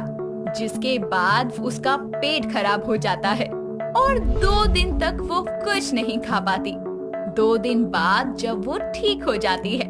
जिसके बाद उसका पेट खराब हो जाता है और 2 दिन तक वो कुछ नहीं खा पाती। 2 दिन बाद जब वो ठीक हो जाती है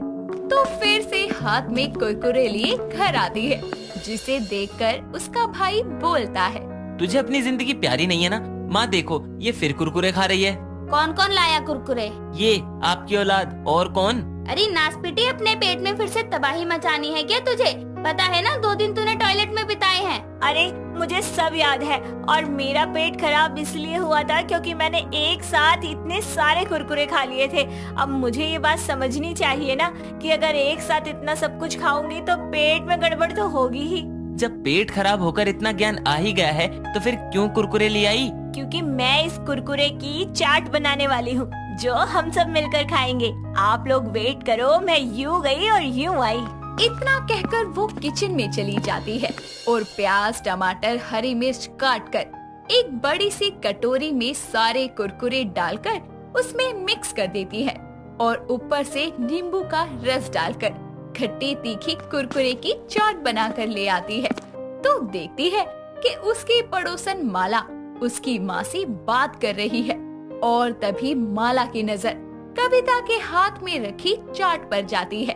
तो फिर से हाथ में कुरकुरे लिए घर आती है, जिसे देखकर उसका भाई बोलता है, तुझे अपनी जिंदगी प्यारी नहीं है ना? माँ देखो, ये फिर कुरकुरे खा रही है। कौन कौन लाया कुरकुरे? ये आपकी औलाद, और कौन? अरे नासपिटी, अपने पेट में फिर से तबाही मचानी है क्या तुझे? पता है ना 2 दिन तूने टॉयलेट में बिताए हैं। अरे मुझे सब याद है, और मेरा पेट खराब इसलिए हुआ था क्योंकि मैंने एक साथ इतने सारे कुरकुरे खा लिए थे। अब मुझे ये बात समझनी चाहिए ना कि अगर एक साथ इतना सब कुछ खाऊंगी तो पेट में गड़बड़ तो होगी ही। जब पेट खराब होकर इतना ज्ञान आ ही गया है तो फिर क्यों कुरकुरे ले आई? क्योंकि मैं इस कुरकुरे की चाट बनाने वाली हूँ जो हम सब मिलकर खाएंगे। आप लोग वेट करो, मैं यूं गई और यूं आई। इतना कहकर वो किचन में चली जाती है और प्याज, टमाटर, हरी मिर्च काटकर एक बड़ी सी कटोरी में सारे कुरकुरे डालकर उसमें मिक्स कर देती है और ऊपर से नींबू का रस डालकर खट्टी तीखी कुरकुरे की चाट बनाकर ले आती है। तो देखती है कि उसकी पड़ोसन माला उसकी माँ से बात कर रही है और तभी माला की नजर कविता के हाथ में रखी चाट पर जाती है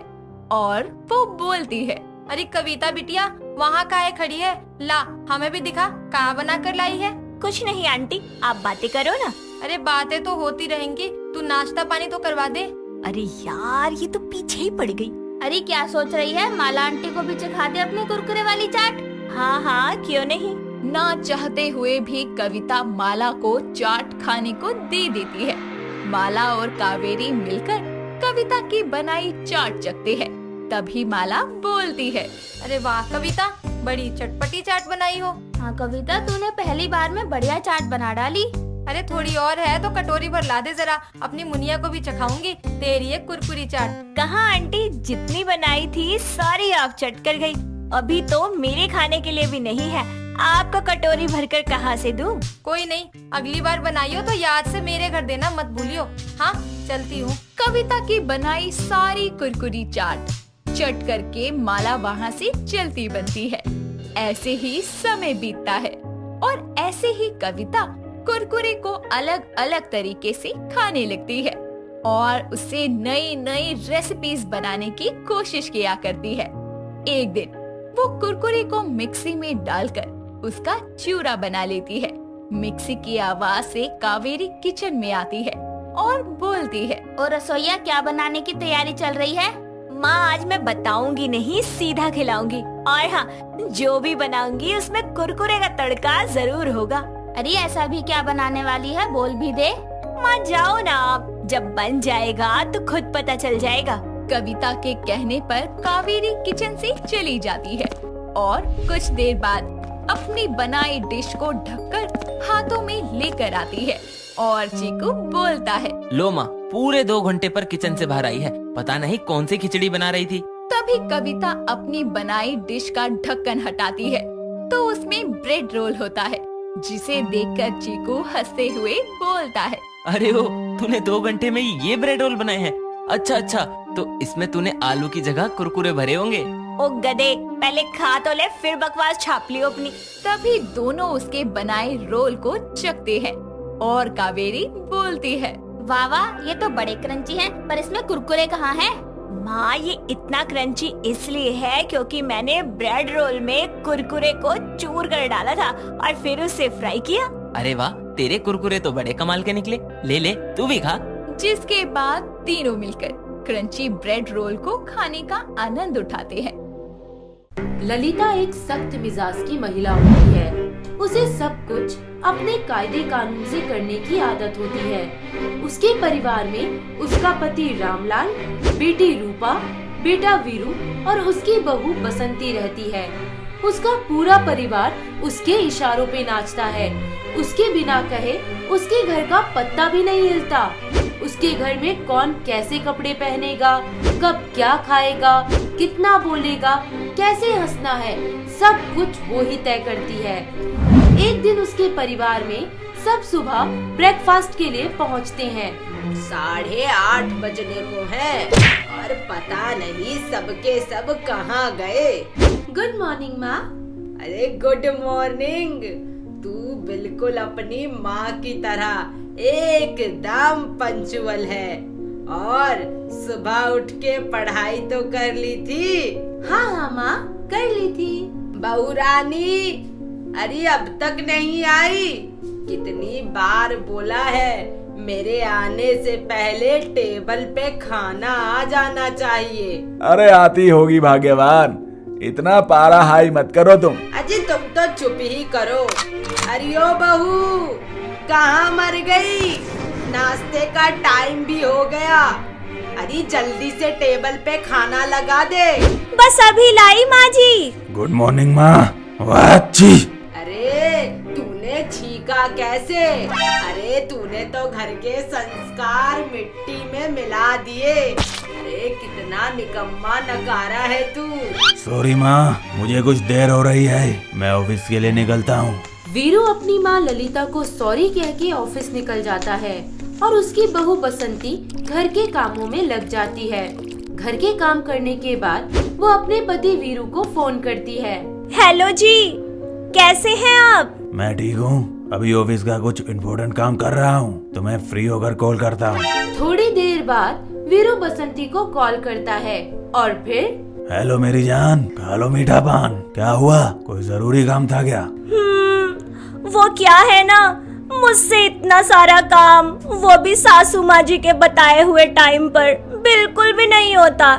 और वो बोलती है, अरे कविता बिटिया, वहाँ काहे खड़ी है? ला, हमें भी दिखा, कहाँ बना कर लाई है? कुछ नहीं आंटी, आप बातें करो ना। अरे बातें तो होती रहेंगी, तू नाश्ता पानी तो करवा दे। अरे यार, ये तो पीछे ही पड़ गई। अरे क्या सोच रही है? माला आंटी को भी चखा दे अपनी कुरकुरे वाली चाट। हाँ हाँ, क्यों नहीं। ना चाहते हुए भी कविता माला को चाट खाने को दे देती है। माला और कावेरी मिलकर कविता की बनाई चाट चखते हैं। तभी माला बोलती है, अरे वाह कविता, बड़ी चटपटी चाट बनाई हो। हाँ कविता, तूने पहली बार में बढ़िया चाट बना डाली। अरे थोड़ी और है तो कटोरी भर ला दे जरा, अपनी मुनिया को भी चखाऊंगी तेरी ये कुरकुरी चाट। कहाँ आंटी, जितनी बनाई थी सारी आप चट कर गई। अभी तो मेरे खाने के लिए भी नहीं है, आपको कटोरी भरकर कहाँ से दूं? कोई नहीं, अगली बार बनाइयो तो याद से मेरे घर देना मत भूलियो। हाँ चलती हूँ। कविता की बनाई सारी कुरकुरी चाट चट करके माला वहाँ से चलती बनती है। ऐसे ही समय बीतता है और ऐसे ही कविता कुरकुरे को अलग अलग तरीके से खाने लगती है और उससे नई नई रेसिपीज बनाने की कोशिश किया करती है। एक दिन वो कुरकुरे को मिक्सी में डालकर उसका चूरा बना लेती है। मिक्सी की आवाज से कावेरी किचन में आती है और बोलती है, और रसोईया क्या बनाने की तैयारी चल रही है? माँ, आज मैं बताऊंगी नहीं, सीधा खिलाऊंगी। और हाँ, जो भी बनाऊंगी उसमें कुरकुरे का तड़का जरूर होगा। अरे ऐसा भी क्या बनाने वाली है, बोल भी दे। माँ जाओ ना आप, जब बन जाएगा तो खुद पता चल जाएगा। कविता के कहने पर कावेरी किचन से चली जाती है और कुछ देर बाद अपनी बनाई डिश को ढककर हाथों में लेकर आती है और चीकू बोलता है, लो माँ, पूरे 2 घंटे पर किचन से बाहर आई है, पता नहीं कौन सी खिचड़ी बना रही थी। तभी कविता अपनी बनाई डिश का ढक्कन हटाती है तो उसमें ब्रेड रोल होता है, जिसे देखकर चीकू हंसते हुए बोलता है, अरे ओ, तूने 2 घंटे में ये ब्रेड रोल बनाए हैं? अच्छा अच्छा, तो इसमें तूने आलू की जगह कुरकुरे भरे होंगे। ओ गधे, पहले खा तो ले, फिर बकवास छाप लियो अपनी। तभी दोनों उसके बनाए रोल को चखते हैं और कावेरी बोलती है, वाह वाह, ये तो बड़े क्रंची हैं, पर इसमें कुरकुरे कहाँ हैं? माँ, ये इतना क्रंची इसलिए है क्योंकि मैंने ब्रेड रोल में कुरकुरे को चूर कर डाला था और फिर उसे फ्राई किया। अरे वाह, तेरे कुरकुरे तो बड़े कमाल के निकले, ले ले तू भी खा। जिसके बाद तीनों मिलकर क्रंची ब्रेड रोल को खाने का आनंद उठाते हैं। ललिता एक सख्त मिजाज की महिला होती है। उसे सब कुछ अपने कायदे कानून से करने की आदत होती है। उसके परिवार में उसका पति रामलाल, बेटी रूपा, बेटा वीरू और उसकी बहू बसंती रहती है। उसका पूरा परिवार उसके इशारों पे नाचता है। उसके बिना कहे उसके घर का पत्ता भी नहीं हिलता। उसके घर में कौन कैसे कपड़े पहनेगा, कब क्या खाएगा, कितना बोलेगा, कैसे हंसना है, सब कुछ वो ही तय करती है। एक दिन उसके परिवार में सब सुबह ब्रेकफास्ट के लिए पहुंचते हैं। 8:30 बजने को है और पता नहीं सबके सब कहाँ गए। गुड मॉर्निंग माँ। अरे गुड मॉर्निंग। तू बिल्कुल अपनी माँ की तरह एकदम पंचुअल है। और सुबह उठ के पढ़ाई तो कर ली थी? हाँ माँ, कर ली थी। बहू रानी, अरे अब तक नहीं आई? कितनी बार बोला है, मेरे आने से पहले टेबल पे खाना आ जाना चाहिए। अरे आती होगी भाग्यवान, इतना पारा हाई मत करो तुम। अजी तुम तो चुप ही करो। अरे ओ बहू, कहाँ मर गई? नाश्ते का टाइम भी हो गया। अरे जल्दी से टेबल पे खाना लगा दे। बस अभी लाई माँ जी। गुड मॉर्निंग माँ। वाह अच्छी। अरे तूने छीका कैसे? अरे तूने तो घर के संस्कार मिट्टी में मिला दिए। अरे कितना निकम्मा नकारा है तू। सॉरी माँ, मुझे कुछ देर हो रही है, मैं ऑफिस के लिए निकलता हूँ। वीरू अपनी माँ ललिता को सॉरी कह के ऑफिस निकल जाता है और उसकी बहू बसंती घर के कामों में लग जाती है। घर के काम करने के बाद वो अपने पति वीरू को फोन करती है। हेलो जी, कैसे हैं आप? मैं ठीक हूँ, अभी ऑफिस का कुछ इम्पोर्टेंट काम कर रहा हूँ, तो मैं फ्री होकर कॉल करता हूँ। थोड़ी देर बाद वीरू बसंती को कॉल करता है और फिर हेलो मेरी जान, खा लो मीठा पान। क्या हुआ, कोई जरूरी काम था क्या? वो क्या है ना, मुझसे इतना सारा काम, वो भी सासू माँ जी के बताए हुए टाइम पर, बिल्कुल भी नहीं होता।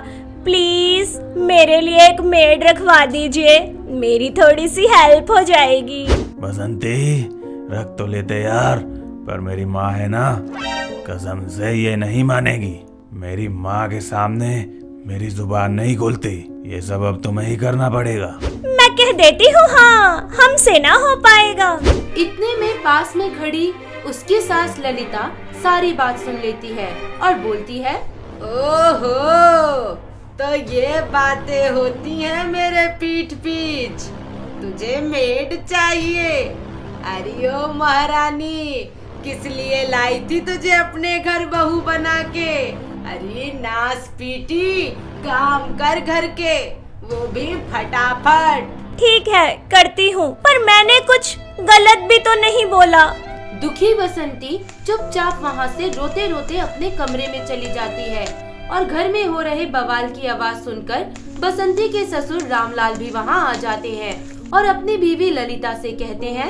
प्लीज मेरे लिए एक मेड रखवा दीजिए, मेरी थोड़ी सी हेल्प हो जाएगी। बसंती रख तो लेते यार, पर मेरी माँ है ना, कसम से ये नहीं मानेगी। मेरी माँ के सामने मेरी जुबान नहीं खोलती, ये सब अब तुम्हें ही करना पड़ेगा। मैं कह देती हूँ हाँ, हमसे ना हो पाएगा। इतने में पास में खड़ी उसकी सास ललिता सारी बात सुन लेती है और बोलती है, ओहो, तो ये बातें होती हैं मेरे पीठ पीछ। तुझे मेड चाहिए? अरे ओ महारानी, किस लिए लाई थी तुझे अपने घर बहू बना के? अरे नास पीटी, काम कर घर के, वो भी फटाफट। ठीक है, करती हूँ, पर मैंने कुछ गलत भी तो नहीं बोला। दुखी बसंती चुपचाप वहाँ से रोते रोते अपने कमरे में चली जाती है और घर में हो रहे बवाल की आवाज सुनकर बसंती के ससुर रामलाल भी वहाँ आ जाते हैं और अपनी बीवी ललिता से कहते हैं,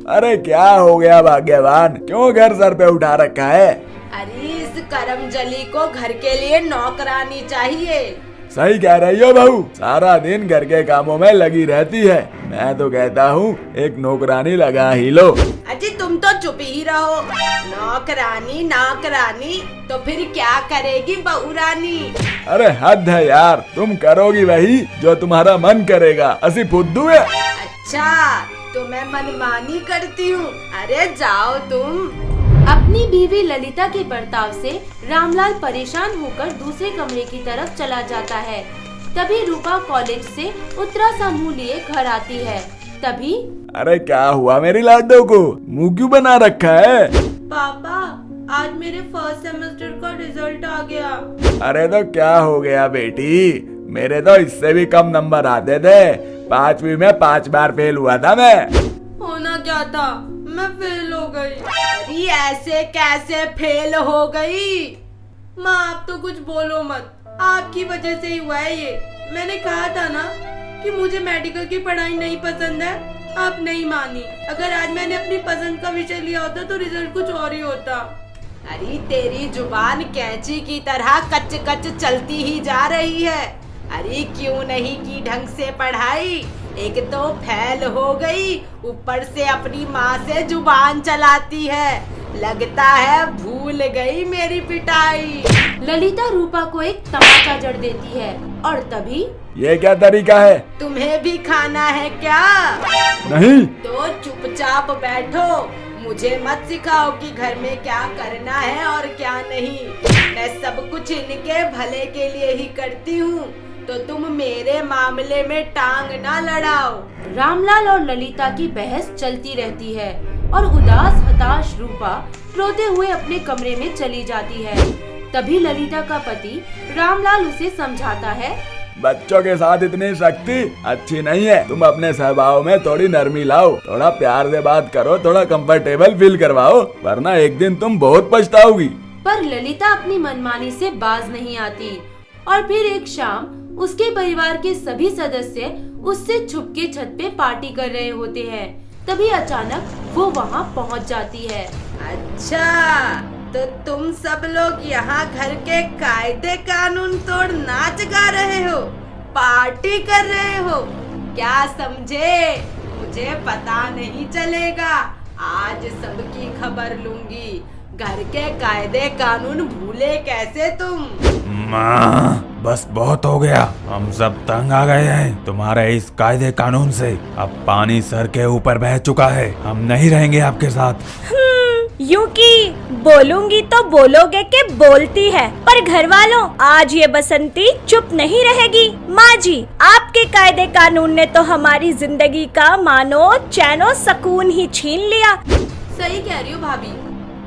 अरे क्या हो गया भाग्यवान, क्यों घर सर पे उठा रखा है? अरे इस करमजली को घर के लिए नौकरानी चाहिए। सही कह रही हो बहू, सारा दिन घर के कामों में लगी रहती है। मैं तो कहता हूँ एक नौकरानी लगा ही लो। अजी तुम तो चुप ही रहो। नौकरानी नौकरानी तो फिर क्या करेगी बहू रानी? अरे हद है यार, तुम करोगी वही जो तुम्हारा मन करेगा। असी फुद्दू है। अच्छा, तो मैं मनमानी करती हूँ? अरे जाओ तुम। अपनी बीवी ललिता के बर्ताव से रामलाल परेशान होकर दूसरे कमरे की तरफ चला जाता है। तभी रूपा कॉलेज से उत्तरा सा मुँह लिए घर आती है। तभी अरे क्या हुआ मेरी लाडो को, मुंह क्यों बना रखा है? पापा, आज मेरे फर्स्ट सेमेस्टर का रिजल्ट आ गया। अरे तो क्या हो गया बेटी, मेरे तो इससे भी कम नंबर आते थे। 5वीं में 5 बार फेल हुआ था मैं। होना क्या था, मैं फेल हो गई। अरे ऐसे कैसे फेल हो गई? माँ आप तो कुछ बोलो मत, आपकी वजह से ही हुआ है ये। मैंने कहा था ना कि मुझे मेडिकल की पढ़ाई नहीं पसंद है, आप नहीं मानी। अगर आज मैंने अपनी पसंद का विषय लिया होता तो रिजल्ट कुछ और ही होता। अरे तेरी जुबान कैंची की तरह कच कच चलती ही जा रही है। अरे क्यों नहीं की ढंग से पढ़ाई? एक तो फेल हो गई, ऊपर से अपनी माँ से जुबान चलाती है। लगता है भूल गई मेरी पिटाई। ललिता रूपा को एक तमाचा जड़ देती है और तभी ये क्या तरीका है? तुम्हें भी खाना है क्या? नहीं। तो चुपचाप बैठो, मुझे मत सिखाओ कि घर में क्या करना है और क्या नहीं। मैं सब कुछ इनके भले के लिए ही करती हूँ, तो तुम मेरे मामले में टांग ना लड़ाओ। रामलाल और ललिता की बहस चलती रहती है और उदास हताश रूपा रोते हुए अपने कमरे में चली जाती है। तभी ललिता का पति रामलाल उसे समझाता है, बच्चों के साथ इतनी सख्ती अच्छी नहीं है। तुम अपने स्वभाव में थोड़ी नरमी लाओ, थोड़ा प्यार से बात करो, थोड़ा कंफर्टेबल फील करवाओ, वरना एक दिन तुम बहुत पछताओगी। पर ललिता अपनी मनमानी से बाज नहीं आती और फिर एक शाम उसके परिवार के सभी सदस्य उससे छुपके छत पे पार्टी कर रहे होते हैं। तभी अचानक वो वहाँ पहुँच जाती है। अच्छा, तो तुम सब लोग यहाँ घर के कायदे कानून तोड़ नाच गा रहे हो, पार्टी कर रहे हो, क्या समझे? मुझे पता नहीं चलेगा। आज सबकी खबर लूंगी। घर के कायदे कानून भूले कैसे तुम? माँ, बस बहुत हो गया, हम सब तंग आ गए हैं तुम्हारे इस कायदे कानून से। अब पानी सर के ऊपर बह चुका है, हम नहीं रहेंगे आपके साथ। यूं कि बोलूंगी तो बोलोगे कि बोलती है, पर घर वालों आज ये बसंती चुप नहीं रहेगी। माँ जी, आपके कायदे कानून ने तो हमारी जिंदगी का मानो चैनो सुकून ही छीन लिया। सही कह रही हो भाभी,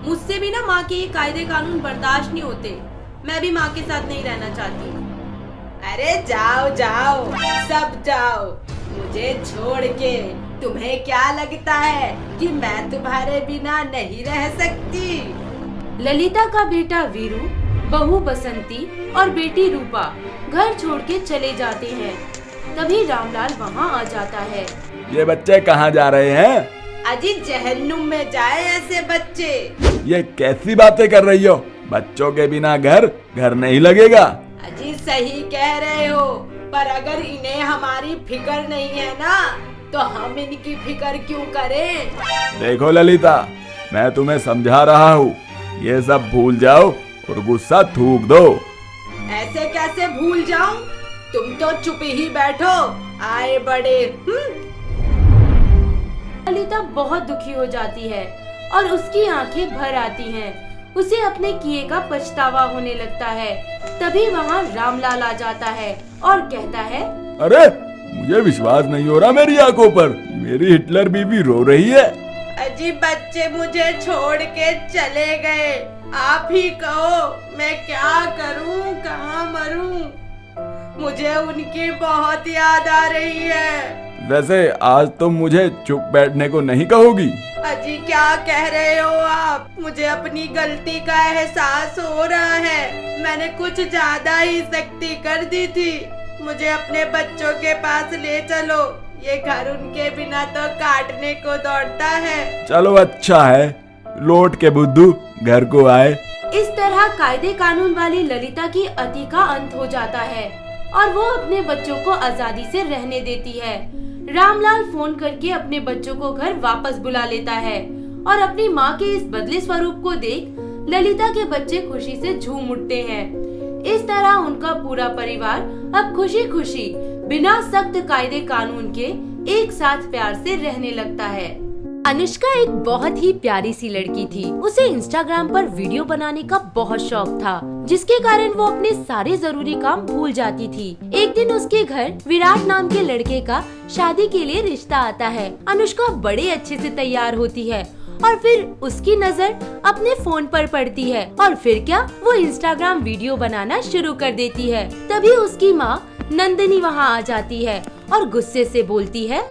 मुझसे भी ना माँ के ये कायदे कानून बर्दाश्त नहीं होते। मैं भी माँ के साथ नहीं रहना चाहती। अरे जाओ जाओ, सब जाओ, मुझे छोड़ के। तुम्हें क्या लगता है कि मैं तुम्हारे बिना नहीं रह सकती? ललिता का बेटा वीरू, बहू बसंती और बेटी रूपा घर छोड़ के चले जाते हैं। तभी रामलाल वहाँ आ जाता है। ये बच्चे कहाँ जा रहे हैं? अजी जहन्नुम में जाए ऐसे बच्चे। ये कैसी बातें कर रही हो? बच्चों के बिना घर नहीं लगेगा। अजी सही कह रहे हो, पर अगर इन्हें हमारी फिक्र नहीं है ना, तो हम इनकी फिक्र क्यों करें? देखो ललिता, मैं तुम्हें समझा रहा हूँ, ये सब भूल जाओ और गुस्सा थूक दो। ऐसे कैसे भूल जाऊं? तुम तो चुप ही बैठो, आए बड़े। ललिता बहुत दुखी हो जाती है और उसकी आंखें भर आती हैं। उसे अपने किए का पछतावा होने लगता है। तभी वहाँ रामलाल आ जाता है और कहता है, अरे मुझे विश्वास नहीं हो रहा मेरी आंखों पर, मेरी हिटलर बीबी रो रही है। अजी बच्चे मुझे छोड़ के चले गए, आप ही कहो मैं क्या करूं, कहाँ मरूं? मुझे उनकी बहुत याद आ रही है। वैसे आज तुम मुझे चुप बैठने को नहीं कहोगी? अजी क्या कह रहे हो आप? मुझे अपनी गलती का एहसास हो रहा है। मैंने कुछ ज्यादा ही सख्ती कर दी थी। मुझे अपने बच्चों के पास ले चलो, ये घर उनके बिना तो काटने को दौड़ता है। चलो अच्छा है, लौट के बुद्धू घर को आए। इस तरह कायदे कानून वाली ललिता की अति का अंत हो जाता है और वो अपने बच्चों को आजादी से रहने देती है। रामलाल फोन करके अपने बच्चों को घर वापस बुला लेता है और अपनी माँ के इस बदले स्वरूप को देख ललिता के बच्चे खुशी से झूम उठते हैं। इस तरह उनका पूरा परिवार अब खुशी खुशी बिना सख्त कायदे कानून के एक साथ प्यार से रहने लगता है। अनुष्का एक बहुत ही प्यारी सी लड़की थी। उसे इंस्टाग्राम पर वीडियो बनाने का बहुत शौक था, जिसके कारण वो अपने सारे जरूरी काम भूल जाती थी। एक दिन उसके घर विराट नाम के लड़के का शादी के लिए रिश्ता आता है। अनुष्का बड़े अच्छे से तैयार होती है और फिर उसकी नजर अपने फोन पर पड़ती है और फिर क्या, वो इंस्टाग्राम वीडियो बनाना शुरू कर देती है। तभी उसकी माँ नंदिनी वहाँ आ जाती है और गुस्से से बोलती है,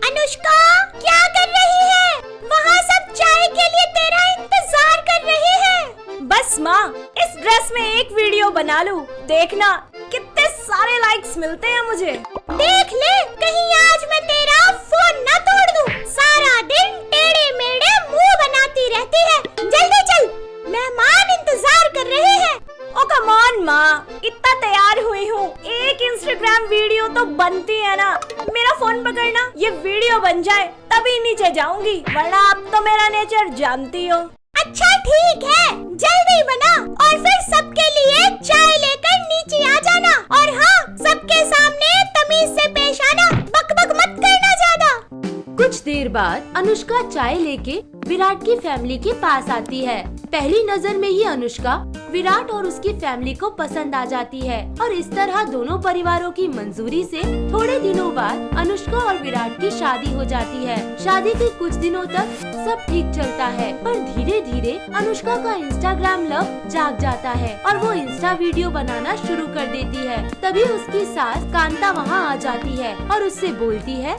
अनुष्का क्या कर रही है? वहाँ सब चाय के लिए तेरा इंतजार कर रहे हैं। बस माँ, इस ड्रेस में एक वीडियो बना लूं। देखना कितने सारे लाइक्स मिलते हैं मुझे। देख ले, कहीं आज मैं तेरा फोन न तोड़ दूं। सारा दिन टेढ़े मेढ़े मुंह बनाती रहती है। जल्दी चल, मेहमान इंतजार कर रहे हैं। ओ कम ऑन माँ, इतना तैयार हुई हूँ, एक इंस्टाग्राम वीडियो तो बनती है ना। मेरा फोन पकड़ना, ये वीडियो बन जाए तभी नीचे जाऊंगी, वरना आप तो मेरा नेचर जानती हो। अच्छा ठीक है, जल्दी बना और फिर सबके लिए चाय लेकर नीचे आ जाना। और हाँ, सबके सामने तमीज से पेश आना, बकबक मत करना ज्यादा। कुछ देर बाद अनुष्का चाय लेके विराट की फैमिली के पास आती है। पहली नजर में ही अनुष्का विराट और उसकी फैमिली को पसंद आ जाती है और इस तरह दोनों परिवारों की मंजूरी से थोड़े दिनों बाद अनुष्का और विराट की शादी हो जाती है। शादी के कुछ दिनों तक सब ठीक चलता है, पर धीरे धीरे अनुष्का का इंस्टाग्राम लव जाग जाता है और वो इंस्टा वीडियो बनाना शुरू कर देती है। तभी उसकी सास कांता वहाँ आ जाती है और उससे बोलती है,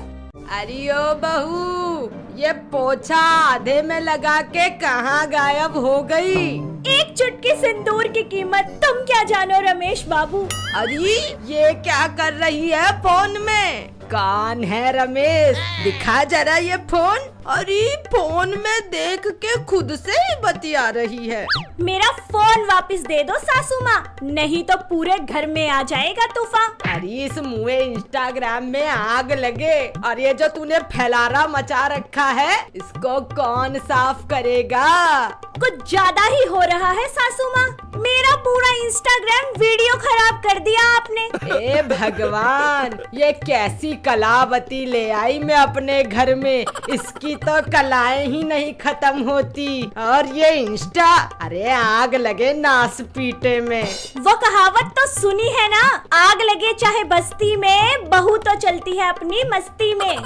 अरे ओ बहू, ये पोछा आधे में लगा के कहाँ गायब हो गई? एक चुटकी सिंदूर की कीमत तुम क्या जानो रमेश बाबू। अरे ये क्या कर रही है फोन में? कौन है रमेश? दिखा जरा ये फोन। अरे फोन में देख के खुद से ही बतिया रही है। मेरा फोन वापस दे दो सासू माँ, नहीं तो पूरे घर में आ जाएगा तूफान। अरे इस मुँह इंस्टाग्राम में आग लगे, और ये जो तूने फैलारा मचा रखा है, इसको कौन साफ करेगा? कुछ ज्यादा ही हो रहा है सासू माँ, मेरा पूरा इंस्टाग्राम वीडियो खराब कर दिया आपने। ए भगवान, ये कैसी कलावती ले आई मैं अपने घर में, इसकी तो कलाएं ही नहीं खत्म होती। और ये इंस्टा, अरे आग लगे नास पीटे में। वो कहावत तो सुनी है ना, आग लगे चाहे बस्ती में, बहू तो चलती है अपनी मस्ती में।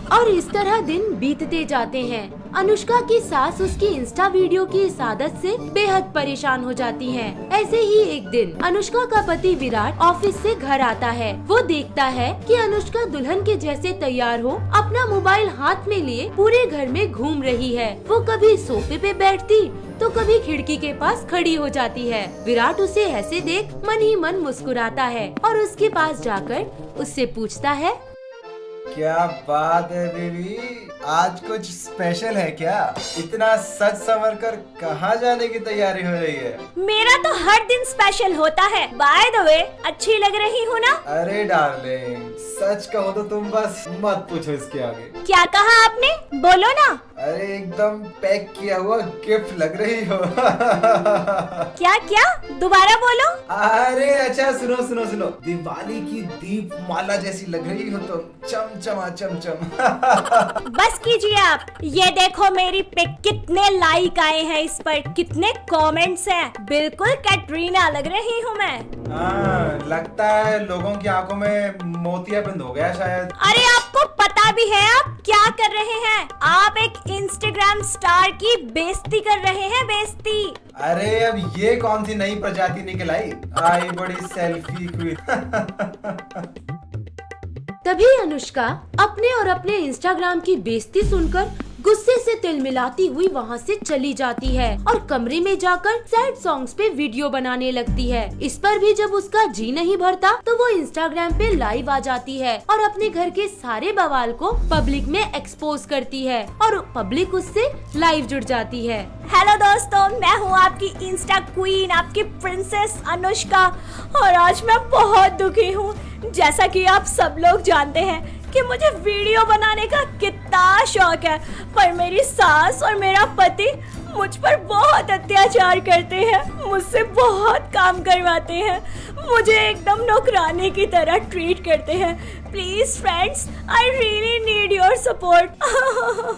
और इस तरह दिन बीतते जाते हैं। अनुष्का की सास उसकी इंस्टा वीडियो की इस आदत से बेहद परेशान हो जाती हैं। ऐसे ही एक दिन अनुष्का का पति विराट ऑफिस से घर आता है। वो देखता है कि अनुष्का दुल्हन के जैसे तैयार हो अपना मोबाइल हाथ में लिए पूरे घर में घूम रही है। वो कभी सोफे पे बैठती तो कभी खिड़की के पास खड़ी हो जाती है। विराट उसे ऐसे देख मन ही मन मुस्कुराता है और उसके पास जाकर उससे पूछता है, क्या बात है बेबी, आज कुछ स्पेशल है क्या? इतना सज संवर कर कहाँ जाने की तैयारी हो रही है? मेरा तो हर दिन स्पेशल होता है। बाय द वे, अच्छी लग रही हूँ ना? अरे डार्लिंग, सच कहो तो तुम बस मत पूछो इसके आगे। क्या कहा आपने? बोलो ना। अरे एकदम पैक किया हुआ गिफ्ट लग रही हो। क्या क्या? दोबारा बोलो। अरे अच्छा, सुनो सुनो सुनो, दिवाली की दीप माला जैसी लग रही हो तुम, चमचमा चमचम। बस कीजिए आप। ये देखो मेरी पिक, कितने लाइक आए हैं इस पर, कितने कमेंट्स हैं। बिल्कुल कैटरीना लग रही हूँ मैं। हाँ, लगता है लोगों की आंखों में मोतियाबिंद हो गया शायद। अरे आपको पता भी है आप क्या कर रहे हैं? आप एक इंस्टाग्राम स्टार की बेइज्जती कर रहे हैं, बेइज्जती। अरे अब ये कौन सी नई प्रजाति निकल आई बड़ी सेल्फी क्वीन। तभी अनुष्का अपने और अपने इंस्टाग्राम की बेइज्जती सुनकर गुस्से से तिलमिलाती हुई वहाँ से चली जाती है और कमरे में जाकर सैड सॉन्ग्स पे वीडियो बनाने लगती है। इस पर भी जब उसका जी नहीं भरता तो वो इंस्टाग्राम पे लाइव आ जाती है और अपने घर के सारे बवाल को पब्लिक में एक्सपोज करती है और पब्लिक उससे लाइव जुड़ जाती है। हेलो दोस्तों, मैं हूँ आपकी इंस्टा क्वीन, आपकी प्रिंसेस अनुष्का, और आज मैं बहुत दुखी हूँ। जैसा कि आप सब लोग जानते हैं कि मुझे वीडियो बनाने का कितना शौक है, पर मेरी सास और मेरा पति मुझ पर बहुत अत्याचार करते हैं, मुझसे बहुत काम करवाते हैं, मुझे एकदम नौकरानी की तरह ट्रीट करते हैं। Please friends, I really need your support.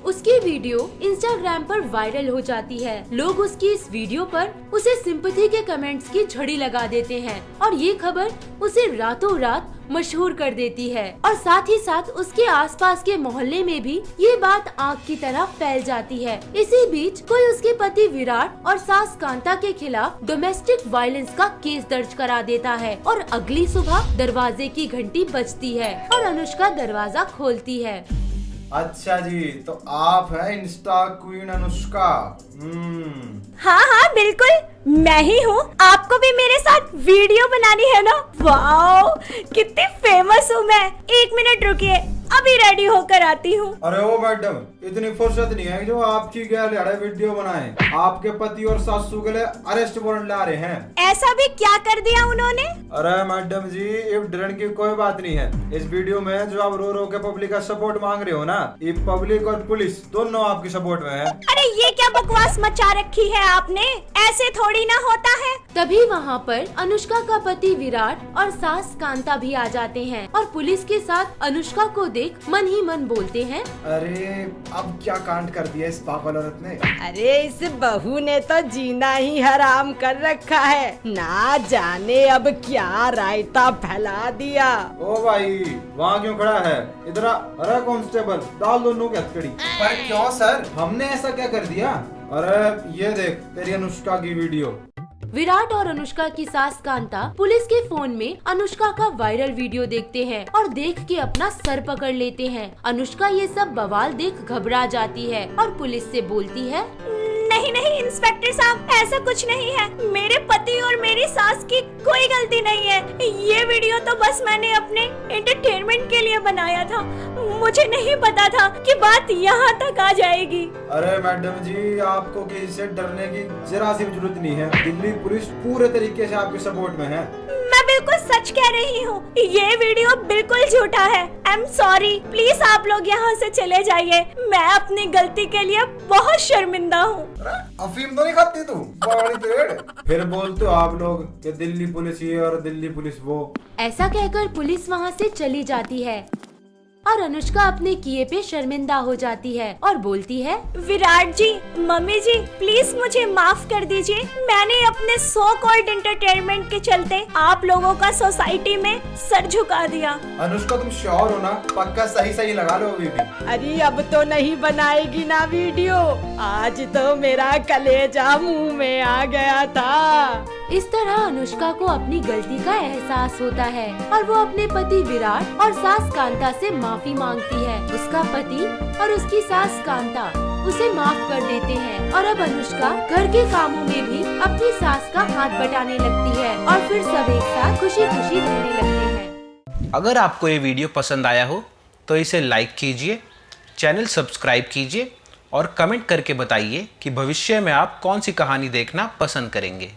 उसकी वीडियो इंस्टाग्राम पर वायरल हो जाती है। लोग उसकी इस वीडियो पर उसे सिंपैथी के कमेंट्स की झड़ी लगा देते हैं और ये खबर उसे रातों रात मशहूर कर देती है और साथ ही साथ उसके आसपास के मोहल्ले में भी ये बात आग की तरह फैल जाती है। इसी बीच कोई उसके पति विराट और सास कांता के खिलाफ डोमेस्टिक वायलेंस का केस दर्ज करा देता है और अगली सुबह दरवाजे की घंटी बजती है और अनुष्का दरवाजा खोलती है। अच्छा जी, तो आप हैं इंस्टा क्वीन अनुष्का। हाँ हाँ बिल्कुल, मैं ही हूँ। आपको भी मेरे साथ वीडियो बनानी है ना? वाओ, कितनी फेमस हूँ मैं। 1 मिनट रुकिए, अभी रेडी होकर आती हूँ। अरे ओ मैडम, इतनी फुर्सत नहीं है जो आपकी गैर वीडियो बनाए। आपके पति और सासू के लिए अरेस्ट वारंट ला रहे हैं। ऐसा भी क्या कर दिया उन्होंने? अरे मैडम जी, इफ डरने की कोई बात नहीं है। इस वीडियो में जो आप रो रो के पब्लिक का सपोर्ट मांग रहे हो ना, ये पब्लिक और पुलिस दोनों आपकी सपोर्ट में है। अरे ये क्या बकवास मचा रखी है आपने? ऐसे थोड़ी ना होता है। तभी वहाँ पर अनुष्का का पति विराट और सास कांता भी आ जाते हैं और पुलिस के साथ अनुष्का को देख मन ही मन बोलते हैं, अरे अब क्या कांड कर दिया इस पागल औरत ने। अरे इस बहू ने तो जीना ही हराम कर रखा है, ना जाने अब क्या रायता फैला दिया। ओ भाई, वहाँ क्यों खड़ा है? इधर आ। अरे कांस्टेबल, डाल दोनों की हथकड़ी। पर क्यों सर, हमने ऐसा क्या कर दिया? अरे ये देख तेरी अनुष्का की वीडियो। विराट और अनुष्का की सास कांता पुलिस के फोन में अनुष्का का वायरल वीडियो देखते हैं और देख के अपना सर पकड़ लेते हैं। अनुष्का ये सब बवाल देख घबरा जाती है और पुलिस से बोलती है, नहीं नहीं इंस्पेक्टर साहब, ऐसा कुछ नहीं है। मेरे पति और मेरी सास की कोई गलती नहीं है। ये वीडियो तो बस मैंने अपने एंटरटेनमेंट के लिए बनाया था। मुझे नहीं पता था कि बात यहाँ तक आ जाएगी। अरे मैडम जी, आपको किसी से डरने की जरा सी भी जरूरत नहीं है। दिल्ली पुलिस पूरे तरीके से आपके सपोर्ट में है। मैं बिल्कुल सच कह रही हूँ, ये वीडियो बिल्कुल झूठा है। आई एम सॉरी, प्लीज आप लोग यहाँ से चले जाइए। मैं अपनी गलती के लिए बहुत शर्मिंदा हूँ। अफीम तो नहीं खाती तू? बड़ी तेड़। फिर बोलते हो आप लोग कि दिल्ली पुलिस ये और दिल्ली पुलिस वो। ऐसा कहकर पुलिस वहाँ से चली जाती है। और अनुष्का अपने किए पे शर्मिंदा हो जाती है और बोलती है, विराट जी, मम्मी जी, प्लीज मुझे माफ कर दीजिए। मैंने अपने सो कॉल्ड एंटरटेनमेंट के चलते आप लोगों का सोसाइटी में सर झुका दिया। अनुष्का तुम श्योर हो ना? पक्का सही लगा लो अभी भी। अरे अब तो नहीं बनाएगी ना वीडियो? आज तो मेरा कलेजा मुंह में आ गया था। इस तरह अनुष्का को अपनी गलती का एहसास होता है और वो अपने पति विराट और सास कांता से माफी मांगती है। उसका पति और उसकी सास कांता उसे माफ कर देते हैं और अब अनुष्का घर के कामों में भी अपनी सास का हाथ बटाने लगती है और फिर सब एक साथ खुशी खुशी रहने लगते हैं। अगर आपको ये वीडियो पसंद आया हो तो इसे लाइक कीजिए, चैनल सब्सक्राइब कीजिए और कमेंट करके बताइए कि भविष्य में आप कौन सी कहानी देखना पसंद करेंगे।